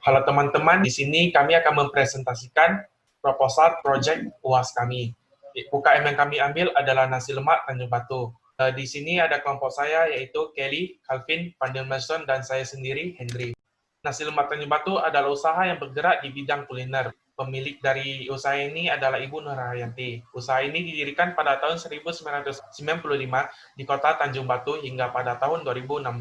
Halo teman-teman, di sini kami akan mempresentasikan proposal project UAS kami. UKM yang kami ambil adalah nasi lemak Tanjung Batu. Di sini ada kelompok saya yaitu Kelly, Calvin, Pandelmerson, dan saya sendiri, Henry. Nasi lemak Tanjung Batu adalah usaha yang bergerak di bidang kuliner. Pemilik dari usaha ini adalah Ibu Nurhayanti. Usaha ini didirikan pada tahun 1995 di kota Tanjung Batu hingga pada tahun 2016.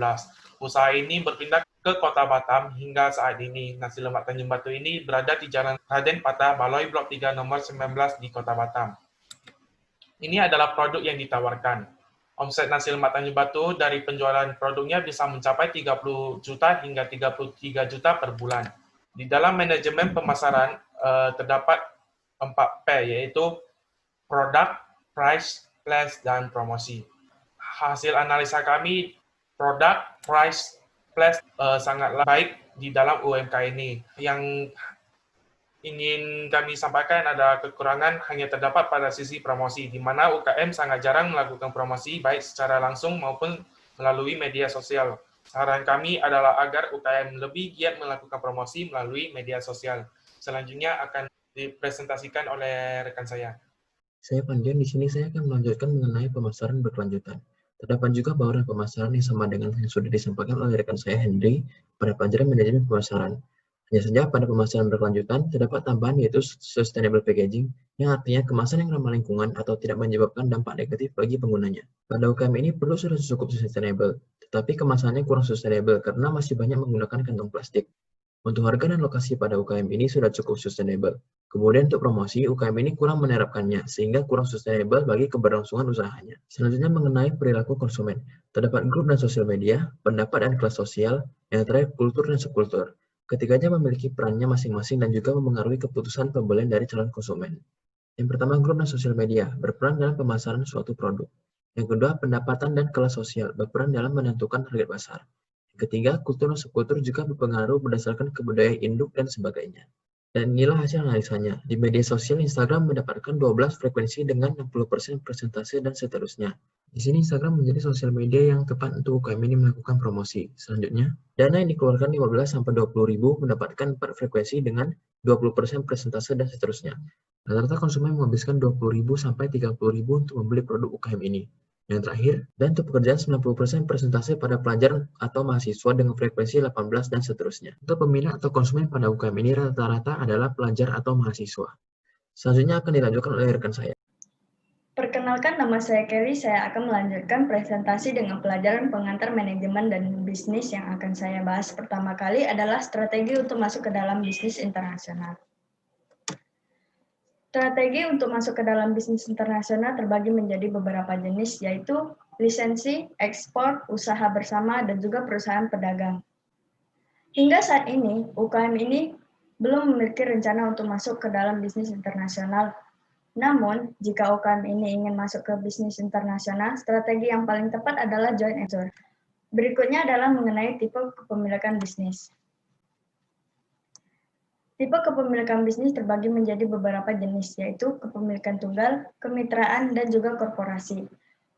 Usaha ini berpindah ke kota Batam hingga saat ini. Nasi lemak Tanjung Batu ini berada di Jalan Raden Patah, Baloi Blok 3 nomor 19 di kota Batam. Ini adalah produk yang ditawarkan. Omset nasi lemak Tanjung Batu dari penjualan produknya bisa mencapai 30 juta hingga 33 juta per bulan. Di dalam manajemen pemasaran terdapat 4P, yaitu produk, price, place, dan promosi. Hasil analisa kami, produk, price, place sangatlah baik di dalam UMK ini. Yang ingin kami sampaikan ada kekurangan hanya terdapat pada sisi promosi, di mana UKM sangat jarang melakukan promosi baik secara langsung maupun melalui media sosial. Saran kami adalah agar UKM lebih giat melakukan promosi melalui media sosial. Selanjutnya akan dipresentasikan oleh rekan saya. Saya Pandian, di sini saya akan melanjutkan mengenai pemasaran berkelanjutan. Terdapat juga bauran pemasaran yang sama dengan yang sudah disampaikan oleh rekan saya Henry pada pelajaran manajemen pemasaran. Hanya saja pada pemasaran berkelanjutan terdapat tambahan yaitu sustainable packaging, yang artinya kemasan yang ramah lingkungan atau tidak menyebabkan dampak negatif bagi penggunanya. Pada UKM ini perlu sudah cukup sustainable, tetapi kemasannya kurang sustainable karena masih banyak menggunakan kantong plastik. Untuk harga dan lokasi pada UKM ini sudah cukup sustainable. Kemudian untuk promosi, UKM ini kurang menerapkannya, sehingga kurang sustainable bagi keberlangsungan usahanya. Selanjutnya mengenai perilaku konsumen. Terdapat grup dan sosial media, pendapat dan kelas sosial, yang terakhir kultur dan subkultur. Ketiganya memiliki perannya masing-masing dan juga mempengaruhi keputusan pembelian dari calon konsumen. Yang pertama, grup dan sosial media, berperan dalam pemasaran suatu produk. Yang kedua, pendapatan dan kelas sosial, berperan dalam menentukan target pasar. Yang ketiga, kultur dan subkultur juga berpengaruh berdasarkan kebudayaan induk dan sebagainya. Dan inilah hasil analisanya. Di media sosial, Instagram mendapatkan 12 frekuensi dengan 60% persentase dan seterusnya. Di sini Instagram menjadi sosial media yang tepat untuk UKM ini melakukan promosi. Selanjutnya, dana yang dikeluarkan 15-20 ribu mendapatkan 4 frekuensi dengan 20% persentase dan seterusnya. Rata-rata konsumen menghabiskan 20.000 sampai 30.000 untuk membeli produk UKM ini. Yang terakhir, dan untuk pekerjaan 90% persentase pada pelajar atau mahasiswa dengan frekuensi 18 dan seterusnya. Untuk peminat atau konsumen pada UKM ini rata-rata adalah pelajar atau mahasiswa. Selanjutnya akan dilanjutkan oleh rekan saya. Perkenalkan, nama saya Kelly. Saya akan melanjutkan presentasi dengan pelajaran pengantar manajemen dan bisnis. Yang akan saya bahas pertama kali adalah strategi untuk masuk ke dalam bisnis internasional. Strategi untuk masuk ke dalam bisnis internasional terbagi menjadi beberapa jenis, yaitu lisensi, ekspor, usaha bersama, dan juga perusahaan pedagang. Hingga saat ini, UKM ini belum memiliki rencana untuk masuk ke dalam bisnis internasional. Namun, jika UKM ini ingin masuk ke bisnis internasional, strategi yang paling tepat adalah joint venture. Berikutnya adalah mengenai tipe kepemilikan bisnis. Tipe kepemilikan bisnis terbagi menjadi beberapa jenis, yaitu kepemilikan tunggal, kemitraan, dan juga korporasi.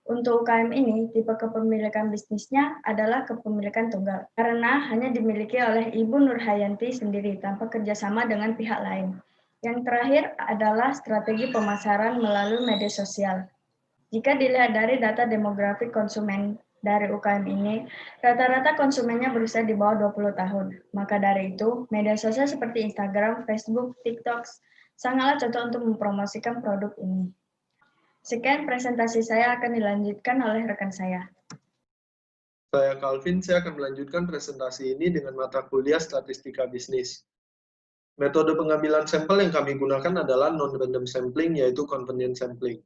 Untuk UKM ini, tipe kepemilikan bisnisnya adalah kepemilikan tunggal, karena hanya dimiliki oleh Ibu Nurhayanti sendiri tanpa kerjasama dengan pihak lain. Yang terakhir adalah strategi pemasaran melalui media sosial. Jika dilihat dari data demografi konsumen dari UKM ini, rata-rata konsumennya berusia di bawah 20 tahun. Maka dari itu, media sosial seperti Instagram, Facebook, TikTok sangatlah cocok untuk mempromosikan produk ini. Sekian presentasi saya, akan dilanjutkan oleh rekan saya. Saya Calvin, saya akan melanjutkan presentasi ini dengan mata kuliah statistika bisnis. Metode pengambilan sampel yang kami gunakan adalah non-random sampling, yaitu convenient sampling.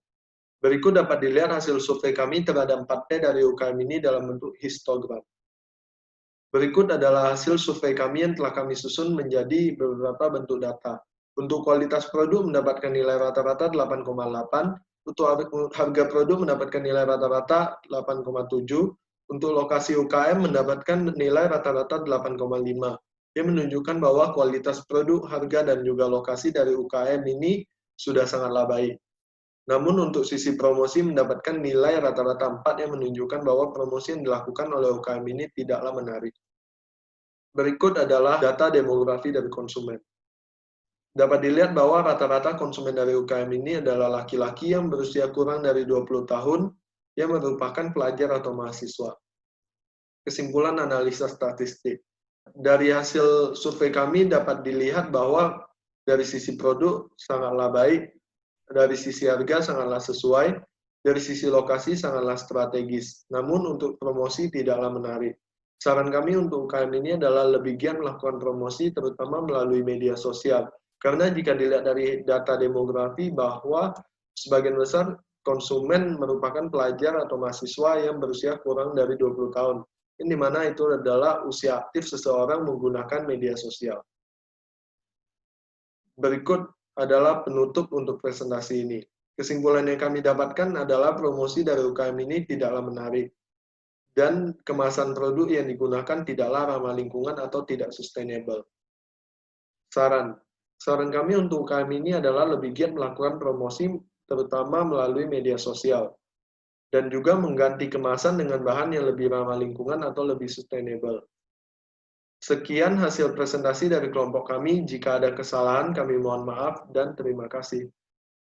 Berikut dapat dilihat hasil survei kami terhadap 4P dari UKM ini dalam bentuk histogram. Berikut adalah hasil survei kami yang telah kami susun menjadi beberapa bentuk data. Untuk kualitas produk mendapatkan nilai rata-rata 8,8, untuk harga produk mendapatkan nilai rata-rata 8,7, untuk lokasi UKM mendapatkan nilai rata-rata 8,5. Yang menunjukkan bahwa kualitas produk, harga, dan juga lokasi dari UKM ini sudah sangatlah baik. Namun untuk sisi promosi mendapatkan nilai rata-rata 4 yang menunjukkan bahwa promosi yang dilakukan oleh UKM ini tidaklah menarik. Berikut adalah data demografi dari konsumen. Dapat dilihat bahwa rata-rata konsumen dari UKM ini adalah laki-laki yang berusia kurang dari 20 tahun yang merupakan pelajar atau mahasiswa. Kesimpulan analisa statistik. Dari hasil survei kami dapat dilihat bahwa dari sisi produk sangatlah baik, dari sisi harga sangatlah sesuai, dari sisi lokasi sangatlah strategis. Namun untuk promosi tidaklah menarik. Saran kami untuk UKM ini adalah lebih giat melakukan promosi terutama melalui media sosial. Karena jika dilihat dari data demografi bahwa sebagian besar konsumen merupakan pelajar atau mahasiswa yang berusia kurang dari 20 tahun. Ini dimana itu adalah usia aktif seseorang menggunakan media sosial. Berikut adalah penutup untuk presentasi ini. Kesimpulan yang kami dapatkan adalah promosi dari UKM ini tidaklah menarik. Dan kemasan produk yang digunakan tidaklah ramah lingkungan atau tidak sustainable. Saran kami untuk UKM ini adalah lebih giat melakukan promosi terutama melalui media sosial. Dan juga mengganti kemasan dengan bahan yang lebih ramah lingkungan atau lebih sustainable. Sekian hasil presentasi dari kelompok kami. Jika ada kesalahan, kami mohon maaf dan terima kasih.